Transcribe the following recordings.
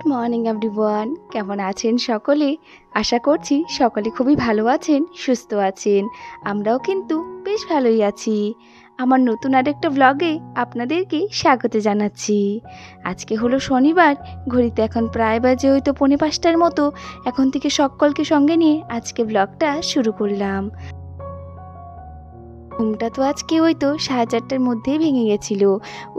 Good morning everyone, কেমন আছেন সকলে? আশা করছি সকলে খুবই ভালো আছেন, সুস্থ আছেন। আমরাও কিন্তু বেশ ভালোই আছি। আমার নতুন আরেকটা ব্লগে আপনাদেরকে স্বাগত জানাচ্ছি। আজকে হলো শনিবার, ঘড়িতে এখন প্রায় বাজে হয়তো 4:45টার মতো। এখন থেকে সকলকে সঙ্গে নিয়ে আজকে ব্লগটা শুরু করলাম। ঘুমটা তো আজকে ওই তো 4:30টার মধ্যেই ভেঙে গেছিলো।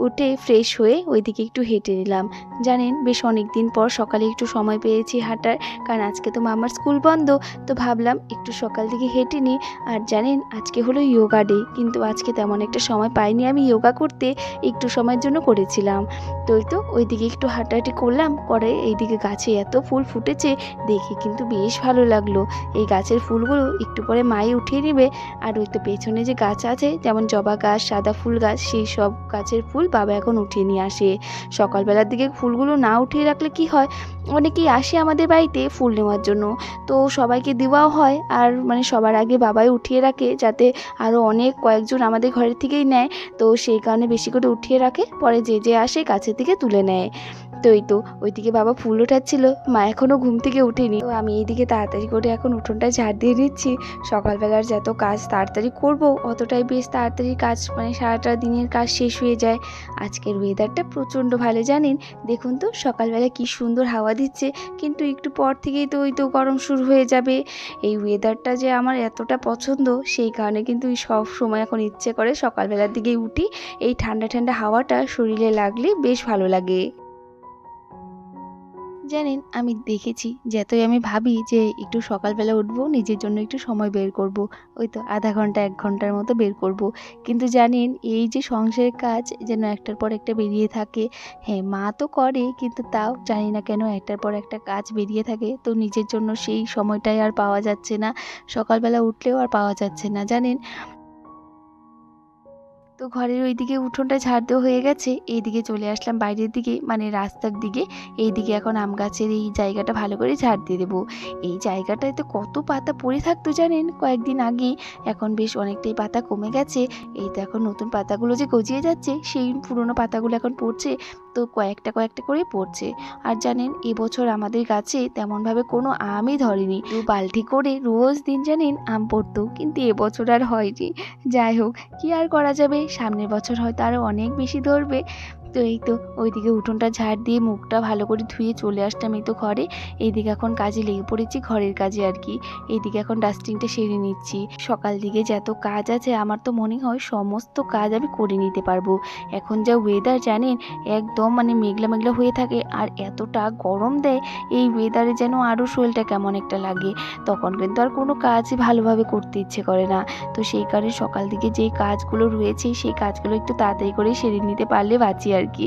উঠে ফ্রেশ হয়ে ওইদিকে একটু হেঁটে নিলাম। জানেন, বেশ অনেক দিন পর সকালে একটু সময় পেয়েছি হাঁটার, কারণ আজকে তো মামার স্কুল বন্ধ। তো ভাবলাম একটু সকাল দিকে হেঁটে নিই। আর জানেন, আজকে হলো যোগা ডে, কিন্তু আজকে তেমন একটা সময় পাইনি আমি যোগা করতে, একটু সময়ের জন্য করেছিলাম। তো ওইদিকে একটু হাঁটাহাঁটি করলাম, করে এইদিকে গাছে এত ফুল ফুটেছে দেখে কিন্তু বেশ ভালো লাগলো। এই গাছের ফুলগুলো একটু পরে মাই উঠিয়ে নেবে। আর ওই তো পেছনে যে গাছ আছে, যেমন জবা গাছ, সাদা ফুল গাছ, সেই সব গাছের ফুল বাবা এখন উঠিয়ে নিয়ে আসে। সকালবেলার দিকে ফুলগুলো না উঠিয়ে রাখলে কি হয়, অনেকেই আসে আমাদের বাড়িতে ফুল নেওয়ার জন্য, তো সবাইকে দেওয়াও হয়। আর সবার আগে বাবাই উঠিয়ে রাখে, যাতে আরও অনেক কয়েকজন আমাদের ঘরের থেকেই নেয়। তো সেই কারণে বেশি করে উঠিয়ে রাখে, পরে যে যে আসে গাছের থেকে তুলে নেয়। তো ওইদিকে বাবা ফুল ওঠাচ্ছিল, মা এখনও ঘুম থেকে উঠেনি। তো আমি এইদিকে তাড়াতাড়ি করে এখন উঠোনটা ঝাড় দিয়ে নিচ্ছি। সকালবেলার যত কাজ তাড়াতাড়ি করব, অতটাই বেশ তাড়াতাড়ি কাজ, সারাটা দিনের কাজ শেষ হয়ে যায়। আজকের ওয়েদারটা প্রচণ্ড ভালো, জানেন। দেখুন তো সকালবেলা কি সুন্দর হাওয়া দিচ্ছে, কিন্তু একটু পর থেকেই তো ওই তো গরম শুরু হয়ে যাবে। এই ওয়েদারটা যে আমার এতটা পছন্দ, সেই কারণে কিন্তু সব সময় এখন ইচ্ছে করে সকালবেলার দিকেই উঠি। এই ঠান্ডা ঠান্ডা হাওয়াটা শরীরে লাগলে বেশ ভালো লাগে। জানেন, আমি দেখেছি, যতই আমি ভাবি যে একটু সকালবেলা উঠবো, নিজের জন্য একটু সময় বের করব, ওই তো আধা ঘন্টা 1 ঘন্টার মতো বের করব, কিন্তু জানেন এই যে সংসারের কাজ যেন একটার পর একটা বেরিয়ে থাকে। হ্যাঁ, মা তো করে, কিন্তু তাও জানি না কেন একটার পর একটা কাজ বেরিয়ে থাকে, তো নিজের জন্য সেই সময়টাই আর পাওয়া যাচ্ছে না। সকালবেলা উঠলেও আর পাওয়া যাচ্ছে না, জানেন। তো ঘরের ওইদিকে উঠোনটা ঝাড় দেওয়া হয়ে গেছে, এইদিকে চলে আসলাম বাইরের দিকে, রাস্তার দিকে। এইদিকে এখন আম গাছের এই জায়গাটা ভালো করে ঝাড় দিয়ে দেবো। এই জায়গাটায় তো কত পাতা পড়ে থাকতো, জানেন, কয়েকদিন আগে। এখন বেশ অনেকটাই পাতা কমে গেছে। এই তো এখন নতুন পাতাগুলো যে গজিয়ে যাচ্ছে, সেই পুরনো পাতাগুলো এখন পড়ছে। তো কয়েকটা কয়েকটা করে পড়ছে। আর জানেন, এবছর আমাদের গাছে তেমনভাবে কোনো আমই ধরেনি। 2 বালতি করে রোজ দিন জানেন আম পড়তো, কিন্তু এবছর আর হয়নি। যাই হোক, কি আর করা যাবে, সামনের বছর হয়তো আরও অনেক বেশি ধরবে। তো এই তো ওইদিকে উঠোনটা ঝাড় দিয়ে মুখটা ভালো করে ধুয়ে চলে আসলাম এই তো ঘরে। এইদিকে এখন কাজে লেগে পড়েছি, ঘরের কাজে আর কি। এইদিকে এখন ডাস্টিংটা সেরে নিচ্ছি। সকাল দিকে যত কাজ আছে, আমার তো মনে হয় সমস্ত কাজ আমি করে নিতে পারবো। এখন যা ওয়েদার জানেন, একদম মেঘলা মেঘলা হয়ে থাকে, আর এতটা গরম দেয়, এই ওয়েদারে যেন আরও শরীরটা কেমন একটা লাগে। তখন কিন্তু আর কোনো কাজই ভালোভাবে করতে ইচ্ছে করে না। তো সেই কারণে সকাল দিকে যেই কাজগুলো রয়েছে, সেই কাজগুলো একটু তাড়াতাড়ি করে সেরে নিতে পারলে বাঁচি আর কি।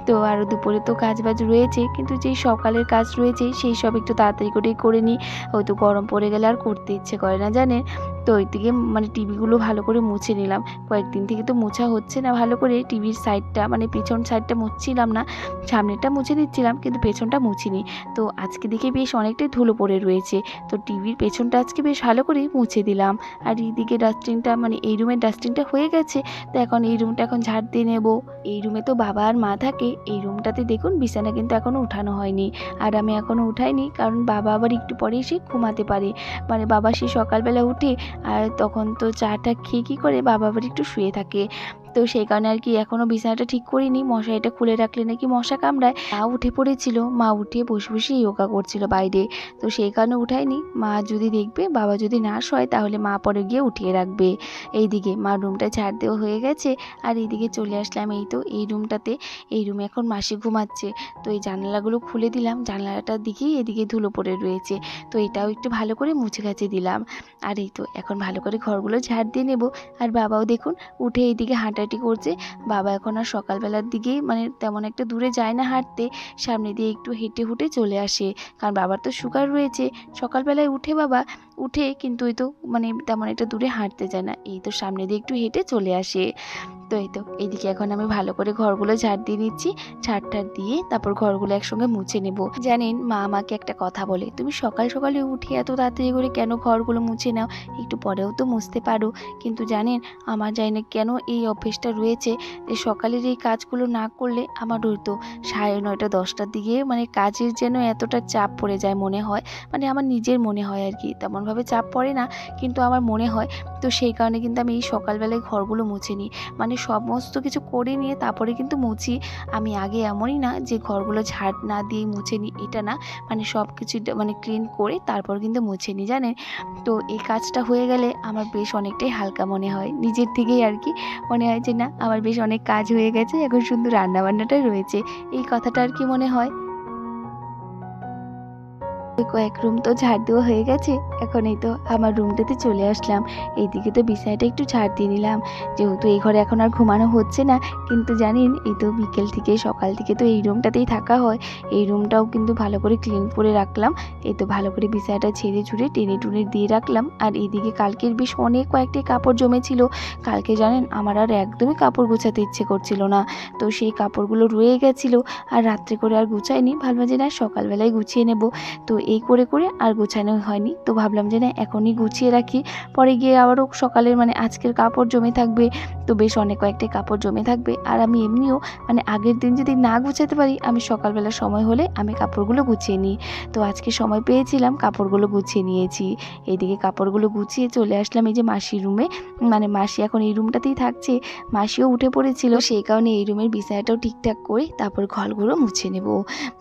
তো আরও দুপুরে তো কাজ বাজ রয়েছে, কিন্তু যেই সকালের কাজ রয়েছে সেই সব একটু তাড়াতাড়ি করেই করে নিই। হয়তো গরম পড়ে গেলে আর করতে ইচ্ছে করে না, জানেন। তো ওইদিকে টিভিগুলো ভালো করে মুছে নিলাম। কয়েকদিন থেকে তো মোছা হচ্ছে না ভালো করে, টিভির সাইডটা পেছন সাইডটা মুছছিলাম না, সামনেরটা মুছে দিচ্ছিলাম, কিন্তু পেছনটা মুছিনি। তো আজকে দেখে বেশ অনেকটাই ধুলো পড়ে রয়েছে, তো টিভির পেছনটা আজকে বেশ ভালো করে মুছে দিলাম। আর এইদিকে ডাস্টিংটা এই রুমের ডাস্টিংটা হয়ে গেছে। তো এখন এই রুমটা এখন ঝাড় দিয়ে নেব। এই রুমে তো বাবা আর মা থাকে। এই রুমটাতে দেখুন বিছানা কিন্তু এখনও উঠানো হয়নি, আর আমি এখনও উঠাইনি, কারণ বাবা আবার একটু পরে এসে ঘুমাতে পারে। বাবা সে সকালবেলা উঠে, আর তখন তো চাটা খেয়ে কী করে বাবা আবার একটু শুয়ে থাকে। তো সেই কারণে আর কি এখনও বিছানাটা ঠিক করিনি, মশারিটা খুলে রাখলে নাকি মশা কামড়ায়। মা উঠে পড়েছিল, মা উঠে বসে বসে যোগা করছিল বাইরে। তো সেই কারণে উঠাইনি। মা যদি দেখবে বাবা যদি না শোয়, তাহলে মা পরে গিয়ে উঠিয়ে রাখবে। এইদিকে মা রুমটা ঝাড় দেওয়া হয়ে গেছে, আর এইদিকে চলে আসলাম এই তো এই রুমটাতে। এই রুমে এখন মাসি ঘুমাচ্ছে। তো এই জানালাগুলো খুলে দিলাম, জানালাটার দিকেই এদিকে ধুলো পড়ে রয়েছে। তো এটাও একটু ভালো করে মুছে গাছে দিলাম। আর এই তো এখন ভালো করে ঘরগুলো ঝাড় দিয়ে নেব। আর বাবাও দেখুন উঠে এইদিকে হাঁটাহাঁটি করছে। বাবা এখন আর সকালবেলার দিকেই তেমন একটা দূরে যায় না হাঁটতে, সামনে দিয়ে একটু হেঁটে হুটে চলে আসে, কারণ বাবার তো সুগার রয়েছে। সকালবেলায় উঠে বাবা উঠে, কিন্তু ওই তো তেমন একটা দূরে হাঁটতে যায় না, এই তো সামনে দিয়ে একটু হেঁটে চলে আসে। তো এই তো এইদিকে এখন আমি ভালো করে ঘরগুলো ঝাড় দিয়ে নিচ্ছি। ঝাড় দিয়ে তারপর ঘরগুলো একসঙ্গে মুছে নেব। জানেন মা আমাকে একটা কথা বলে, তুমি সকাল সকালে উঠে এত তাড়াতাড়ি করে কেন ঘরগুলো মুছে নাও, একটু পরেও তো মুছতে পারো। কিন্তু জানেন আমার জানি না কেন এই অভ্যেসটা রয়েছে যে সকালের এই কাজগুলো না করলে আমার হয়তো 9:30 10টার দিকে মানে কাজের যেন এতটা চাপ পড়ে যায় মনে হয়, মানে আমার নিজের মনে হয় আর কি, তেমনভাবে চাপ পড়ে না কিন্তু আমার মনে হয়। তো সেই কারণে কিন্তু আমি এই সকালবেলায় ঘরগুলো মুছে নিই, মানে সমস্ত কিছু করে নিয়ে তারপরে কিন্তু মুছি। আমি আগে এমনই না যে ঘরগুলো ঝাড় না দিয়ে মুছে নিই, এটা না, মানে সব কিছু মানে ক্লিন করে তারপর কিন্তু মুছে নিই জানেন। তো এই কাজটা হয়ে গেলে আমার বেশ অনেকটাই হালকা মনে হয় নিজের থেকেই আর কি, মনে হয় যে না আমার বেশ অনেক কাজ হয়ে গেছে, এখন শুধু রান্নাবান্নাটাই রয়েছে, এই কথাটা আর কি মনে হয়। ওই কয়েক রুম তো ঝাড় দেওয়া হয়ে গেছে, এখন এই তো আমার রুমটাতে চলে আসলাম। এইদিকে তো বিছানাটা একটু ঝাড় দিয়ে নিলাম, যেহেতু এই ঘরে এখন আর ঘুমানো হচ্ছে না। কিন্তু জানেন এই তো বিকেল থেকে সকাল থেকে তো এই রুমটাতেই থাকা হয়, এই রুমটাও কিন্তু ভালো করে ক্লিন করে রাখলাম। এই তো ভালো করে বিছানাটা ছেড়ে ছুড়ে টেনে টুনে দিয়ে রাখলাম। আর এইদিকে কালকের বেশ অনেক কয়েকটি কাপড় জমেছিল, কালকে জানেন আমার আর একদমই কাপড় গোছাতে ইচ্ছে করছিল না, তো সেই কাপড়গুলো রয়ে গেছিলো আর রাত্রে করে আর গুছাইনি, ভাবলাম যে না সকালবেলায় গুছিয়ে নেব। তো এই করে করে আর গোছানো হয়নি, তো ভাবলাম যে না এখনই গুছিয়ে রাখি, পরে গিয়ে আবারও সকালের মানে আজকের কাপড় জমে থাকবে, তো বেশ অনেক কয়েকটা কাপড় জমে থাকবে। আর আমি এমনিও মানে আগের দিন যদি না গুছাতে পারি, আমি সকালবেলা সময় হলে আমি কাপড়গুলো গুছিয়ে নিই। তো আজকে সময় পেয়েছিলাম, কাপড়গুলো গুছিয়ে নিয়েছি। এইদিকে কাপড়গুলো গুছিয়ে চলে আসলাম এই যে মাসির রুমে, মানে মাসি এখন এই রুমটাতেই থাকছে, মাসিও উঠে পড়েছিল, সেই কারণে এই রুমের বিছানাটাও ঠিকঠাক করে তারপর ঘরগুলো মুছে নেব।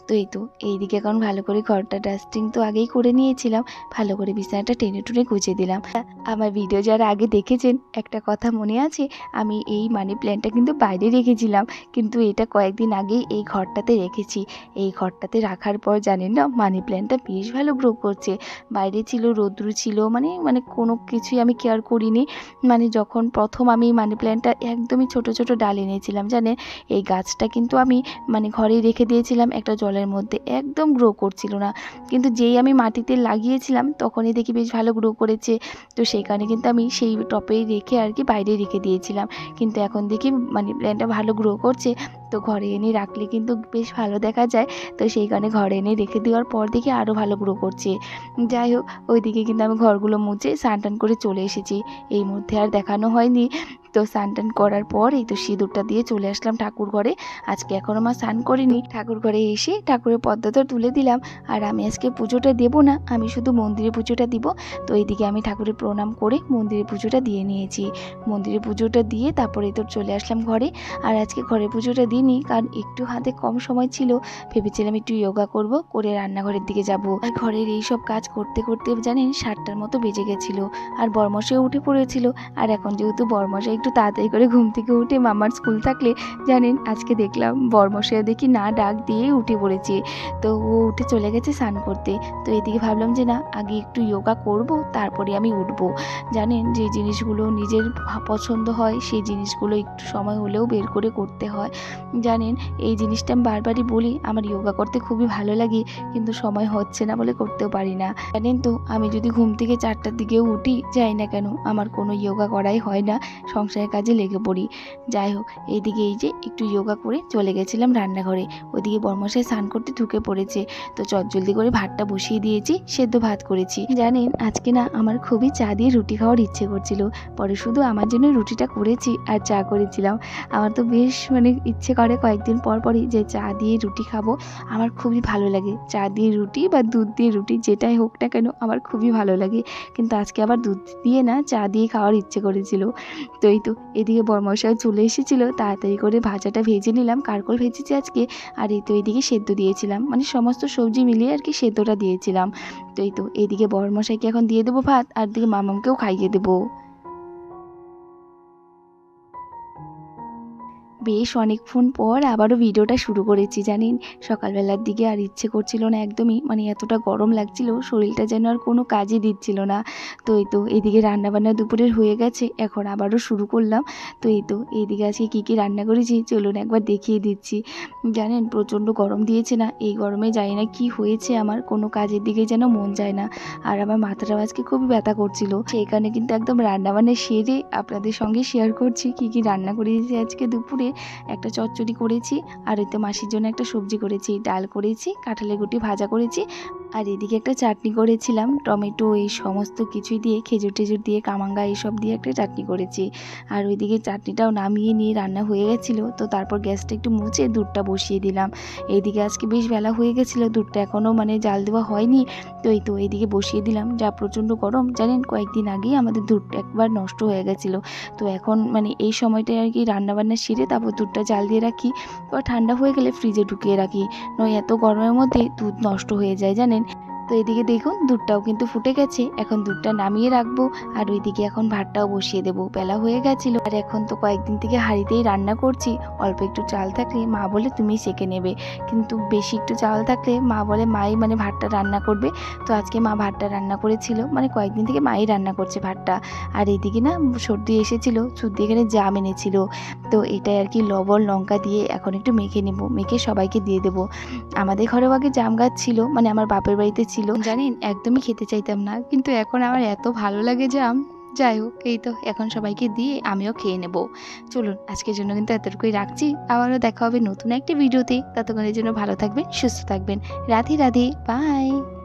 তো এই তো এইদিকে এখন ভালো করে ঘরটা ডাস্টিং তো আগেই করে নিয়েছিলাম, ভালো করে বিছানাটা টেনে টুনে গুছিয়ে দিলাম। আমার ভিডিও যারা আগে দেখেছেন একটা কথা মনে আছে, আমি এই মানি প্ল্যান্টটা কিন্তু বাইরে রেখেছিলাম, কিন্তু এটা কয়েকদিন আগেই এই ঘরটাতে রেখেছি। এই ঘরটাতে রাখার পর জানেন না মানি প্ল্যান্টটা বেশ ভালো গ্রো করছে। বাইরে ছিল, রৌদ্র ছিল, মানে মানে কোনো কিছুই আমি কেয়ার করিনি। মানে যখন প্রথম আমি মানি প্ল্যান্টটা একদমই ছোট ছোট ডাল এনেছিলাম জানেন, এই গাছটা কিন্তু আমি মানে ঘরেই রেখে দিয়েছিলাম একটা জলের মধ্যে, একদম গ্রো করছিল না। কিন্তু যেই আমি মাটিতে লাগিয়েছিলাম তখনই দেখি বেশ ভালো গ্রো করেছে। তো সেই কারণে কিন্তু আমি সেই টপেই রেখে আর কি বাইরে রেখে দিয়েছিলাম, কিন্তু এখন দেখি মানি প্ল্যান্টটা ভালো গ্রো করছে, তো ঘরে এনে রাখলে কিন্তু বেশ ভালো দেখা যায়। তো সেই কারণে ঘরে এনে রেখে দেওয়ার পর দেখি আরও ভালো গ্রো করছে। যাই হোক ওইদিকে কিন্তু আমি ঘরগুলো মুছে স্নান টান করে চলে এসেছি, এই মধ্যে আর দেখানো হয়নি। তো স্নান টান করার পর এই তো সিঁদুরটা দিয়ে চলে আসলাম ঠাকুর ঘরে। আজকে এখনও মা স্নান করিনি, ঠাকুর ঘরে এসে ঠাকুরের পদ্মটা তুলে দিলাম। আর আমি আজকে পুজোটা দেবো না, আমি শুধু মন্দিরে পুজোটা দিব। তো এইদিকে আমি ঠাকুরের প্রণাম করে মন্দিরে পুজোটা দিয়ে নিয়েছি, মন্দিরে পুজোটা দিয়ে তারপরে তো চলে আসলাম ঘরে। আর আজকে ঘরে পুজোটা দিইনি, কারণ একটু হাতে কম সময় ছিল, ভেবেছিলাম একটু যোগা করব, করে রান্নাঘরের দিকে যাব। আর ঘরের এই সব কাজ করতে করতে জানেন 7টার মতো বেজে গেছিলো, আর বরমশাই উঠে পড়েছিল। আর এখন যেহেতু বরমশাই একটু তাড়াতাড়ি করে ঘুম থেকে উঠে মামার স্কুল থাকলে, জানেন আজকে দেখলাম বরমশাই দেখি না ডাক দিয়েই উঠে পড়েছে, তো ও উঠে চলে গেছে স্নান করতে। তো এদিকে ভাবলাম যে না আগে একটু যোগা করব তারপরে আমি উঠব। জানেন যে জিনিসগুলো নিজের পছন্দ হয় সেই জিনিসগুলো একটু সময় হলেও বের করে করতে হয়। জানেন এই জিনিসটা আমি বারবারই বলি, আমার যোগা করতে খুবই ভালো লাগে, কিন্তু সময় হচ্ছে না বলে করতেও পারি না। জানেন তো আমি যদি ঘুম থেকে 4টার দিকেও উঠি যাই না কেন আমার কোনো যোগা করাই হয় না, সংসারের কাজে লেগে পড়ি। যাই হোক এইদিকে এই যে একটু যোগা করে চলে গেছিলাম রান্নাঘরে, ওইদিকে বরমশাই স্নান করতে ঢুকে পড়েছে। তো চটজলদি করে ভাতটা বসিয়ে দিয়েছি, সেদ্ধ ভাত করেছি। জানেন আজকে না আমার খুবই চা দিয়ে রুটি খাওয়ার ইচ্ছে করছিল, পরে শুধু আমার জন্য রুটিটা করেছি আর চা করেছিলাম। আমার তো বেশ মানে ইচ্ছে করে কয়েকদিন পর পরই যে চা দিয়ে রুটি খাবো, আমার খুবই ভালো লাগে চা দিয়ে রুটি বা দুধ দিয়ে রুটি যেটাই হোক না কেন আমার খুবই ভালো লাগে। কিন্তু আজকে আবার দুধ দিয়ে না চা দিয়ে খাওয়ার ইচ্ছে করেছিল। তো এই তো এদিকে বরমশাই চলে এসেছিল, তাড়াতাড়ি করে ভাজাটা ভেজে নিলাম, কারকল ভেজেছি আজকে। আর এই তো এইদিকে সেদ্ধ দিয়েছিলাম, মানে সমস্ত সবজি মিলিয়ে আর কি সেদ্ধটা দিয়েছিলাম। তো এই তো এইদিকে বরমশাইকে এখন দিয়ে দেবো ভাত, আর দিকে মামামকেও খাইয়ে দেবো। বেশ অনেকক্ষণ পর আবারও ভিডিওটা শুরু করেছি জানেন। সকালবেলার দিকে আর ইচ্ছে করছিল না একদমই, মানে এতটা গরম লাগছিল, শরীরটা যেন আর কোনো কাজই দিচ্ছিল না। তো এই তো এইদিকে রান্নাবান্না দুপুরের হয়ে গেছে, এখন আবারও শুরু করলাম। তো এই তো এইদিকে আজকে কী কী রান্না করেছি চলুন একবার দেখিয়ে দিচ্ছি। জানেন প্রচণ্ড গরম দিয়েছে না, এই গরমে জানি না কি হয়েছে, আমার কোনো কাজের দিকে যেন মন যায় না। আর আমার মাথাটা আজকে খুবই ব্যথা করছিল, সেই কারণে কিন্তু একদম রান্নাবান্না সেরে আপনাদের সঙ্গে শেয়ার করছি কী কী রান্না করেছি আজকে দুপুরে। একটা চচ্চড়ি করেছি, আর ওই তো মাসির জন্য একটা সবজি করেছি, ডাল করেছি, কাঁঠালের গুটি ভাজা করেছি, আর এদিকে একটা চাটনি করেছিলাম টমেটো এই সমস্ত কিছুই দিয়ে, খেজুর টেজুর দিয়ে, কামাঙ্গা এইসব দিয়ে একটা চাটনি করেছি। আর ওইদিকে চাটনিটাও নামিয়ে নিয়ে রান্না হয়ে গেছিলো, তো তারপর গ্যাসটা একটু মুছে দুধটা বসিয়ে দিলাম। এইদিকে আজকে বেশ বেলা হয়ে গেছিলো, দুধটা এখনও মানে জাল দেওয়া হয়নি। তো এই তো এইদিকে বসিয়ে দিলাম, যা প্রচণ্ড গরম জানেন, কয়েকদিন আগেই আমাদের দুধটা একবার নষ্ট হয়ে গেছিলো। তো এখন মানে এই সময়টায় আর কি রান্নাবান্না সেরে তারপর দুধটা জাল দিয়ে রাখি, পর ঠান্ডা হয়ে গেলে ফ্রিজে ঢুকিয়ে রাখি, নয় এত গরমের মধ্যে দুধ নষ্ট হয়ে যায় জানেন। তো এদিকে দেখুন দুধটাও কিন্তু ফুটে গেছে, এখন দুধটা নামিয়ে রাখবো। আর ওইদিকে এখন ভাতটাও বসিয়ে দেবো, বেলা হয়ে গেছিলো। আর এখন তো কয়েকদিন থেকে হাঁড়িতেই রান্না করছি, অল্প একটু চাল থাকলে মা বলে তুমি সেঁকে নেবে, কিন্তু বেশি একটু চাল থাকলে মা বলে মাই মানে ভাতটা রান্না করবে। তো আজকে মা ভাতটা রান্না করেছিল, মানে কয়েকদিন থেকে মাই রান্না করছে ভাতটা। আর এইদিকে না সর্দি এসেছিলো, সর্দি এখানে জাম এনেছিল, তো এটাই আর কি লবণ লঙ্কা দিয়ে এখন একটু মেখে নেব, মেখে সবাইকে দিয়ে দেবো। আমাদের ঘরেও আগে জাম গাছ ছিল, মানে আমার বাপের বাড়িতে ছিল জানেন, একদমই খেতে চাইতাম না, কিন্তু এখন আমার এত ভালো লাগে জাম। যাই হোক এই তো এখন সবাইকে দিয়ে আমিও খেয়ে নেব। চলুন আজকের জন্য কিন্তু এতটুকুই রাখছি, আবারও দেখা হবে নতুন একটি ভিডিওতে, ততক্ষণের জন্য ভালো থাকবেন, সুস্থ থাকবেন। রাধে রাধে, বাই।